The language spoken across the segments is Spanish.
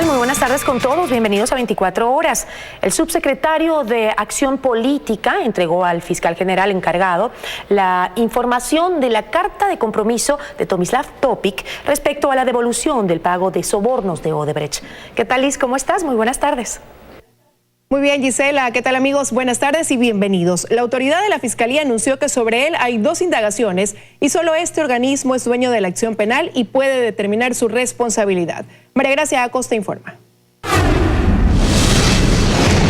tal? Muy buenas tardes con todos. Bienvenidos a 24 horas. El subsecretario de Acción Política entregó al fiscal general encargado la información de la carta de compromiso de Tomislav Topic respecto a la devolución del pago de sobornos de Odebrecht. ¿Qué tal, Liz? ¿Cómo estás? Muy buenas tardes. Muy bien, Gisela. ¿Qué tal, amigos? Buenas tardes y bienvenidos. La autoridad de la Fiscalía anunció que sobre él hay 2 indagaciones y solo este organismo es dueño de la acción penal y puede determinar su responsabilidad. María Gracia Acosta informa.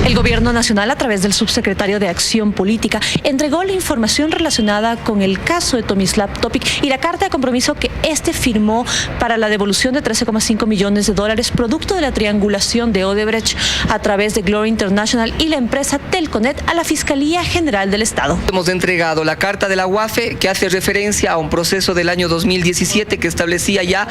El Gobierno Nacional, a través del subsecretario de Acción Política, entregó la información relacionada con el caso de Tomislav Topic y la carta de compromiso que este firmó para la devolución de $13,5 millones producto de la triangulación de Odebrecht a través de Glory International y la empresa Telconet a la Fiscalía General del Estado. Hemos entregado la carta de la UAFE que hace referencia a un proceso del año 2017 que establecía ya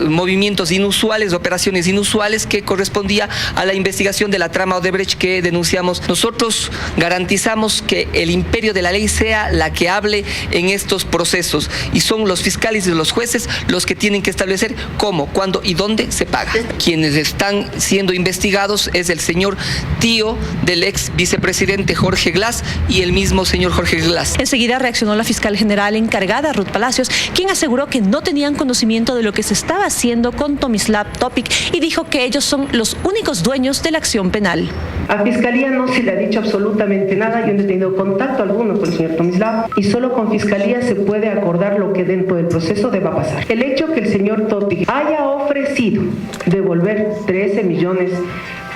movimientos inusuales, operaciones inusuales que correspondía a la investigación de la trama Odebrecht que denunciamos. Nosotros garantizamos que el imperio de la ley sea la que hable en estos procesos y son los fiscales y los jueces los que tienen que establecer cómo, cuándo y dónde se paga. Quienes están siendo investigados es el señor tío del ex vicepresidente Jorge Glass y el mismo señor Jorge Glass. Enseguida reaccionó la fiscal general encargada, Ruth Palacios, quien aseguró que no tenían conocimiento de lo que se estaba haciendo con Tomislav Topic y dijo que ellos son los únicos dueños de la acción penal. A Fiscalía no se le ha dicho absolutamente nada, yo no he tenido contacto alguno con el señor Tomislav y solo con Fiscalía se puede acordar lo que dentro del proceso deba pasar. El hecho que el señor Topic haya ofrecido devolver $13,5 millones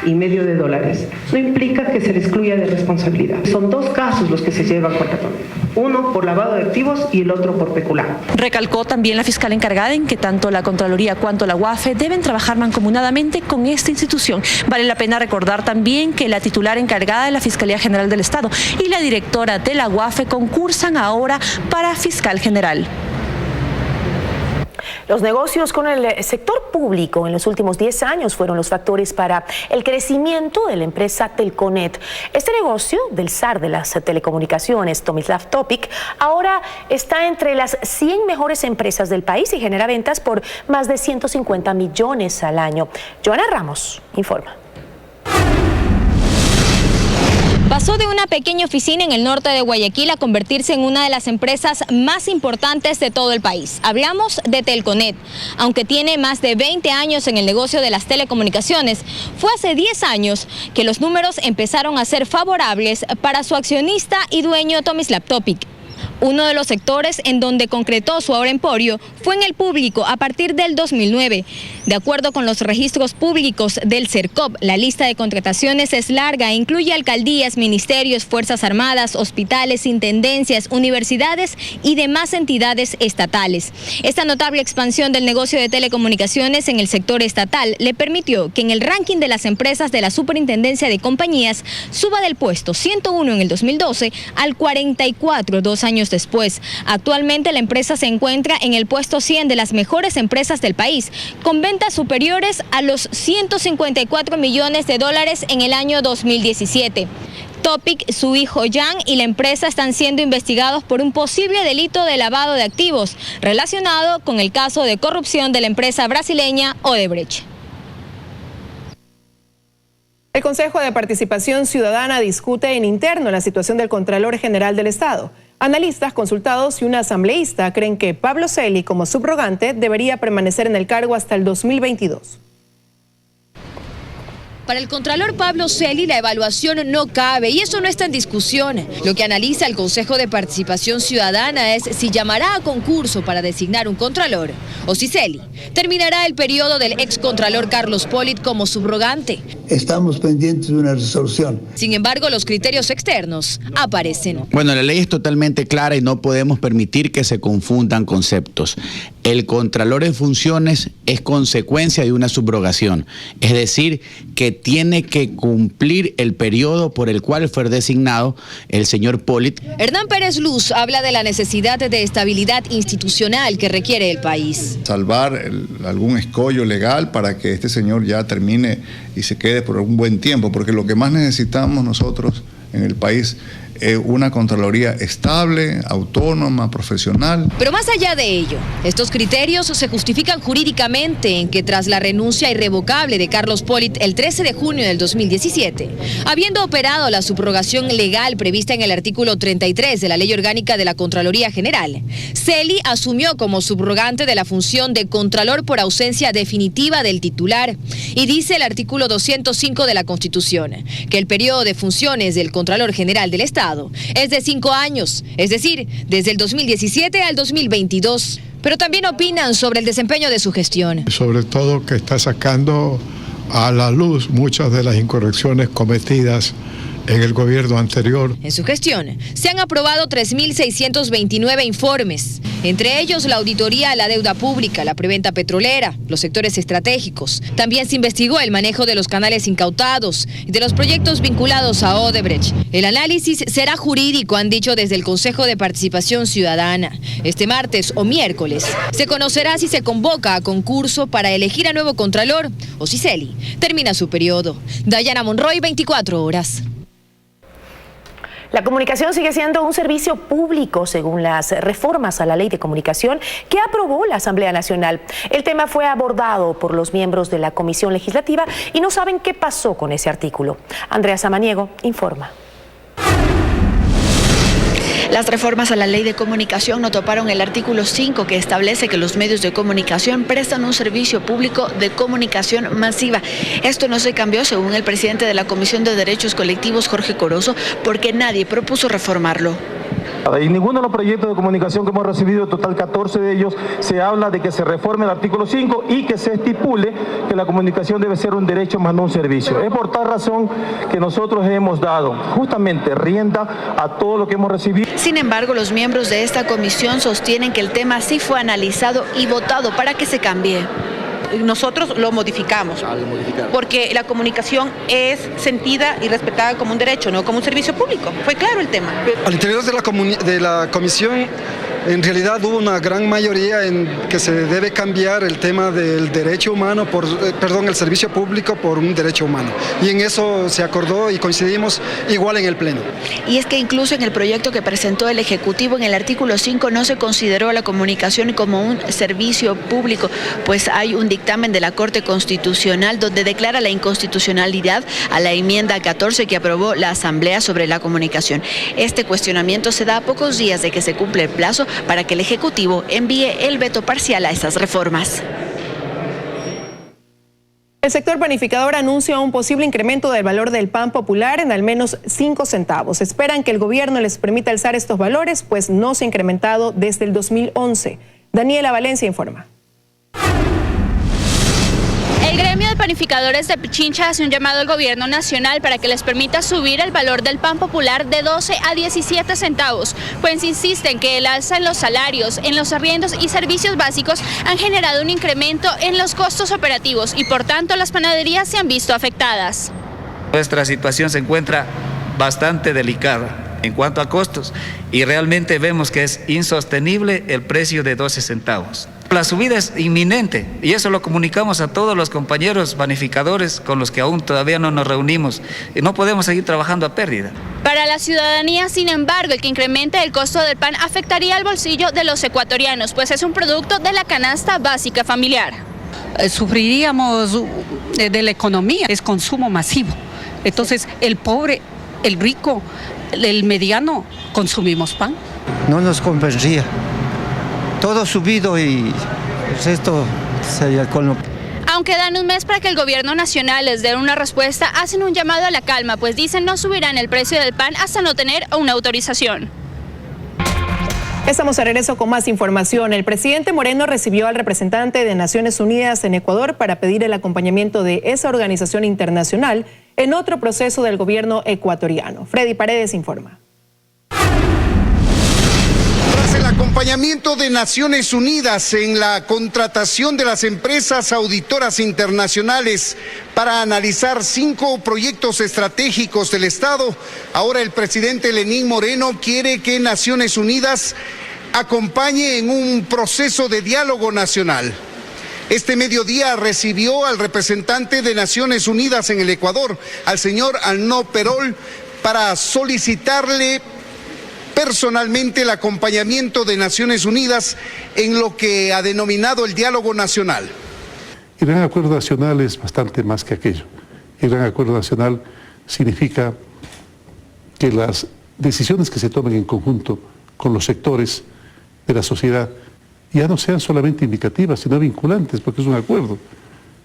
no implica que se le excluya de responsabilidad. Son 2 casos los que se llevan contra Topic. Uno por lavado de activos y el otro por peculado. Recalcó también la fiscal encargada en que tanto la Contraloría cuanto la UAFE deben trabajar mancomunadamente con esta institución. Vale la pena recordar también que la titular encargada de la Fiscalía General del Estado y la directora de la UAFE concursan ahora para fiscal general. Los negocios con el sector público en los últimos 10 años fueron los factores para el crecimiento de la empresa Telconet. Este negocio del zar de las telecomunicaciones, Tomislav Topic, ahora está entre las 100 mejores empresas del país y genera ventas por más de 150 millones al año. Joana Ramos informa. Pasó de una pequeña oficina en el norte de Guayaquil a convertirse en una de las empresas más importantes de todo el país. Hablamos de Telconet. Aunque tiene más de 20 años en el negocio de las telecomunicaciones, fue hace 10 años que los números empezaron a ser favorables para su accionista y dueño Tomislav Topic. Uno de los sectores en donde concretó su ahora emporio fue en el público a partir del 2009. De acuerdo con los registros públicos del CERCOP, la lista de contrataciones es larga e incluye alcaldías, ministerios, fuerzas armadas, hospitales, intendencias, universidades y demás entidades estatales. Esta notable expansión del negocio de telecomunicaciones en el sector estatal le permitió que en el ranking de las empresas de la Superintendencia de Compañías suba del puesto 101 en el 2012 al 44 2 años después. Actualmente la empresa se encuentra en el puesto 100 de las mejores empresas del país, con ventas superiores a los $154 millones en el año 2017. Topic, su hijo Jan y la empresa están siendo investigados por un posible delito de lavado de activos relacionado con el caso de corrupción de la empresa brasileña Odebrecht. El Consejo de Participación Ciudadana discute en interno la situación del Contralor General del Estado. Analistas consultados y un asambleísta creen que Pablo Celi, como subrogante, debería permanecer en el cargo hasta el 2022. Para el Contralor Pablo Celi la evaluación no cabe y eso no está en discusión. Lo que analiza el Consejo de Participación Ciudadana es si llamará a concurso para designar un Contralor o si Celi terminará el periodo del ex Contralor Carlos Polit como subrogante. Estamos pendientes de una resolución. Sin embargo, los criterios externos aparecen. Bueno, la ley es totalmente clara y no podemos permitir que se confundan conceptos. El Contralor en funciones es consecuencia de una subrogación, es decir, que tiene que cumplir el periodo por el cual fue designado el señor Polit. Hernán Pérez Luz habla de la necesidad de estabilidad institucional que requiere el país. Salvar algún escollo legal para que este señor ya termine y se quede por un buen tiempo, porque lo que más necesitamos nosotros en el país una Contraloría estable, autónoma, profesional. Pero más allá de ello, estos criterios se justifican jurídicamente en que tras la renuncia irrevocable de Carlos Polit el 13 de junio del 2017, habiendo operado la subrogación legal prevista en el artículo 33 de la Ley Orgánica de la Contraloría General, Celi asumió como subrogante de la función de Contralor por ausencia definitiva del titular. Y dice el artículo 205 de la Constitución que el periodo de funciones del Contralor General del Estado es de 5 años, es decir, desde el 2017 al 2022. Pero también opinan sobre el desempeño de su gestión. Sobre todo que está sacando a la luz muchas de las incorrecciones cometidas en el gobierno anterior. En su gestión se han aprobado 3.629 informes, entre ellos la auditoría a la deuda pública, la preventa petrolera, los sectores estratégicos. También se investigó el manejo de los canales incautados y de los proyectos vinculados a Odebrecht. El análisis será jurídico, han dicho desde el Consejo de Participación Ciudadana. Este martes o miércoles se conocerá si se convoca a concurso para elegir a nuevo Contralor o si Celi termina su periodo. Dayana Monroy, 24 horas. La comunicación sigue siendo un servicio público según las reformas a la Ley de Comunicación que aprobó la Asamblea Nacional. El tema fue abordado por los miembros de la Comisión Legislativa y no saben qué pasó con ese artículo. Andrea Samaniego informa. Las reformas a la Ley de Comunicación no toparon el artículo 5 que establece que los medios de comunicación prestan un servicio público de comunicación masiva. Esto no se cambió, según el presidente de la Comisión de Derechos Colectivos, Jorge Corozo, porque nadie propuso reformarlo. En ninguno de los proyectos de comunicación que hemos recibido, total 14 de ellos, se habla de que se reforme el artículo 5 y que se estipule que la comunicación debe ser un derecho más no un servicio. Es por tal razón que nosotros hemos dado justamente rienda a todo lo que hemos recibido. Sin embargo, los miembros de esta comisión sostienen que el tema sí fue analizado y votado para que se cambie. Nosotros lo modificamos, porque la comunicación es sentida y respetada como un derecho, no como un servicio público. Fue claro el tema. Al interior de la comisión, en realidad hubo una gran mayoría en que se debe cambiar el tema del derecho humano, el servicio público por un derecho humano. Y en eso se acordó y coincidimos igual en el Pleno. Y es que incluso en el proyecto que presentó el Ejecutivo, en el artículo 5 no se consideró la comunicación como un servicio público, pues hay un dictamen de la Corte Constitucional donde declara la inconstitucionalidad a la enmienda 14 que aprobó la Asamblea sobre la comunicación. Este cuestionamiento se da a pocos días de que se cumple el plazo para que el Ejecutivo envíe el veto parcial a estas reformas. El sector panificador anuncia un posible incremento del valor del pan popular en al menos 5 centavos. Esperan que el gobierno les permita alzar estos valores, pues no se ha incrementado desde el 2011. Daniela Valencia informa. El gremio de panificadores de Pichincha hace un llamado al gobierno nacional para que les permita subir el valor del pan popular de 12 a 17 centavos, pues insisten que el alza en los salarios, en los arriendos y servicios básicos han generado un incremento en los costos operativos y por tanto las panaderías se han visto afectadas. Nuestra situación se encuentra bastante delicada en cuanto a costos y realmente vemos que es insostenible el precio de 12 centavos. La subida es inminente y eso lo comunicamos a todos los compañeros panificadores con los que aún todavía no nos reunimos. Y no podemos seguir trabajando a pérdida. Para la ciudadanía, sin embargo, el que incremente el costo del pan afectaría al bolsillo de los ecuatorianos, pues es un producto de la canasta básica familiar. Sufriríamos de la economía, es consumo masivo. Entonces, el pobre, el rico, el mediano, consumimos pan. No nos convendría. Todo subido y esto sería el colmo. Aunque dan un mes para que el gobierno nacional les dé una respuesta, hacen un llamado a la calma, pues dicen no subirán el precio del pan hasta no tener una autorización. Estamos a regreso con más información. El presidente Moreno recibió al representante de Naciones Unidas en Ecuador para pedir el acompañamiento de esa organización internacional en otro proceso del gobierno ecuatoriano. Freddy Paredes informa. El acompañamiento de Naciones Unidas en la contratación de las empresas auditoras internacionales para analizar 5 proyectos estratégicos del Estado, ahora el presidente Lenín Moreno quiere que Naciones Unidas acompañe en un proceso de diálogo nacional. Este mediodía recibió al representante de Naciones Unidas en el Ecuador, al señor Arnaud Perol, para solicitarle personalmente el acompañamiento de Naciones Unidas en lo que ha denominado el diálogo nacional. El Gran Acuerdo Nacional es bastante más que aquello. El Gran Acuerdo Nacional significa que las decisiones que se tomen en conjunto con los sectores de la sociedad ya no sean solamente indicativas, sino vinculantes, porque es un acuerdo.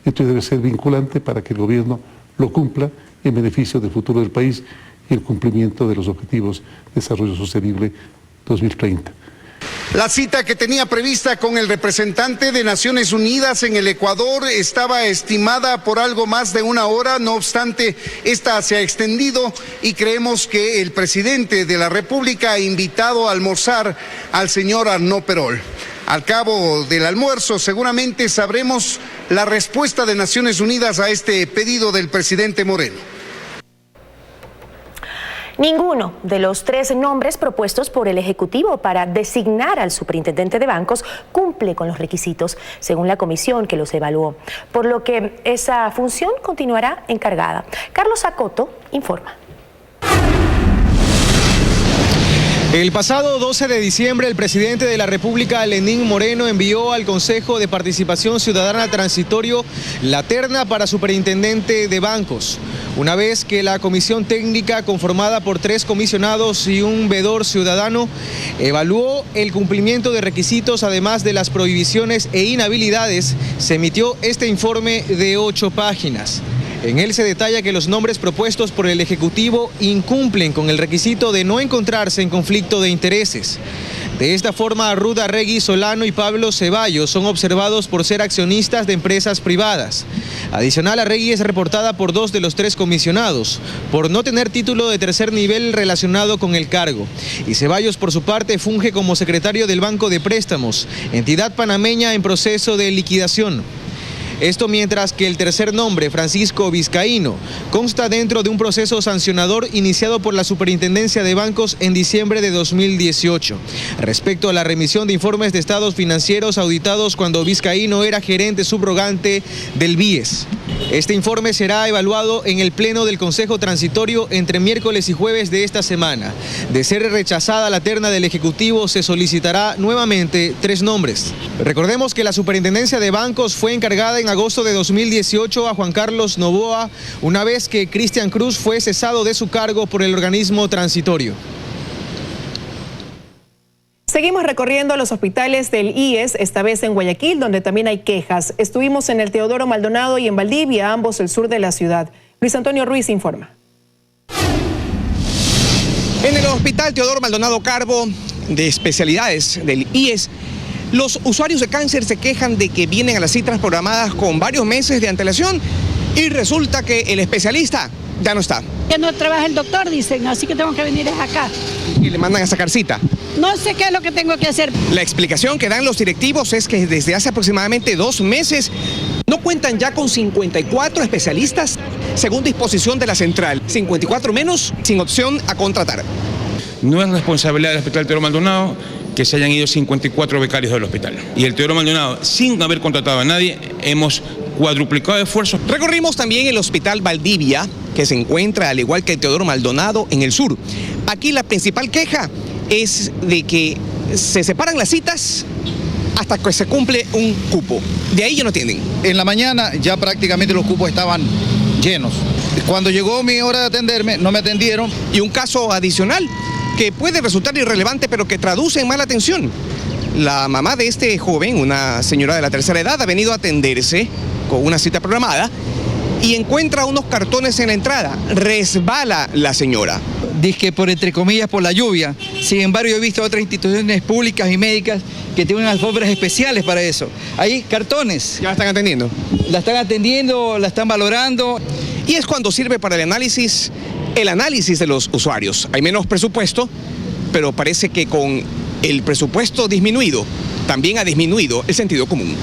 Esto debe ser vinculante para que el gobierno lo cumpla en beneficio del futuro del país y el cumplimiento de los Objetivos de Desarrollo Sostenible 2030. La cita que tenía prevista con el representante de Naciones Unidas en el Ecuador estaba estimada por algo más de 1 hora, no obstante, esta se ha extendido y creemos que el presidente de la República ha invitado a almorzar al señor Arnaud Perol. Al cabo del almuerzo seguramente sabremos la respuesta de Naciones Unidas a este pedido del presidente Moreno. Ninguno de los 3 nombres propuestos por el Ejecutivo para designar al superintendente de bancos cumple con los requisitos, según la comisión que los evaluó, por lo que esa función continuará encargada. Carlos Acoto informa. El pasado 12 de diciembre, el presidente de la República, Lenín Moreno, envió al Consejo de Participación Ciudadana Transitorio la terna para superintendente de bancos. Una vez que la comisión técnica, conformada por 3 comisionados y un veedor ciudadano, evaluó el cumplimiento de requisitos, además de las prohibiciones e inhabilidades, se emitió este informe de 8 páginas. En él se detalla que los nombres propuestos por el Ejecutivo incumplen con el requisito de no encontrarse en conflicto de intereses. De esta forma, Ruth Arregui Solano y Pablo Ceballos son observados por ser accionistas de empresas privadas. Adicional, Arregui es reportada por 2 de los 3 comisionados, por no tener título de tercer nivel relacionado con el cargo. Y Ceballos, por su parte, funge como secretario del Banco de Préstamos, entidad panameña en proceso de liquidación. Esto mientras que el tercer nombre, Francisco Vizcaíno, consta dentro de un proceso sancionador iniciado por la Superintendencia de Bancos en diciembre de 2018, respecto a la remisión de informes de estados financieros auditados cuando Vizcaíno era gerente subrogante del BIES. Este informe será evaluado en el Pleno del Consejo Transitorio entre miércoles y jueves de esta semana. De ser rechazada la terna del Ejecutivo, se solicitará nuevamente 3 nombres. Recordemos que la Superintendencia de Bancos fue encargada en agosto de 2018 a Juan Carlos Novoa, una vez que Cristian Cruz fue cesado de su cargo por el organismo transitorio. Seguimos recorriendo los hospitales del IES, esta vez en Guayaquil, donde también hay quejas. Estuvimos en el Teodoro Maldonado y en Valdivia, ambos el sur de la ciudad. Luis Antonio Ruiz informa. En el Hospital Teodoro Maldonado Carbo de especialidades del IES, los usuarios de cáncer se quejan de que vienen a las citas programadas con varios meses de antelación y resulta que el especialista ya no está. Ya no trabaja el doctor, dicen, así que tengo que venir acá. Y le mandan a sacar cita. No sé qué es lo que tengo que hacer. La explicación que dan los directivos es que desde hace aproximadamente 2 meses no cuentan ya con 54 especialistas según disposición de la central. 54 menos, sin opción a contratar. No es responsabilidad del Hospital Teodoro Maldonado que se hayan ido 54 becarios del hospital. Y el Teodoro Maldonado, sin haber contratado a nadie, hemos cuadruplicado esfuerzos. Recorrimos también el Hospital Valdivia, que se encuentra, al igual que el Teodoro Maldonado, en el sur. Aquí la principal queja es de que se separan las citas hasta que se cumple un cupo. De ahí ya no tienen. En la mañana ya prácticamente los cupos estaban llenos. Cuando llegó mi hora de atenderme, no me atendieron. Y un caso adicional que puede resultar irrelevante, pero que traduce en mala atención. La mamá de este joven, una señora de la tercera edad, ha venido a atenderse con una cita programada y encuentra unos cartones en la entrada. Resbala la señora. Dice por, entre comillas, por la lluvia. Sin embargo, yo he visto otras instituciones públicas y médicas que tienen alfombras especiales para eso. Hay cartones. ¿Ya la están atendiendo? La están atendiendo, la están valorando. Y es cuando sirve para el análisis de los usuarios. Hay menos presupuesto, pero parece que con el presupuesto disminuido, también ha disminuido el sentido común.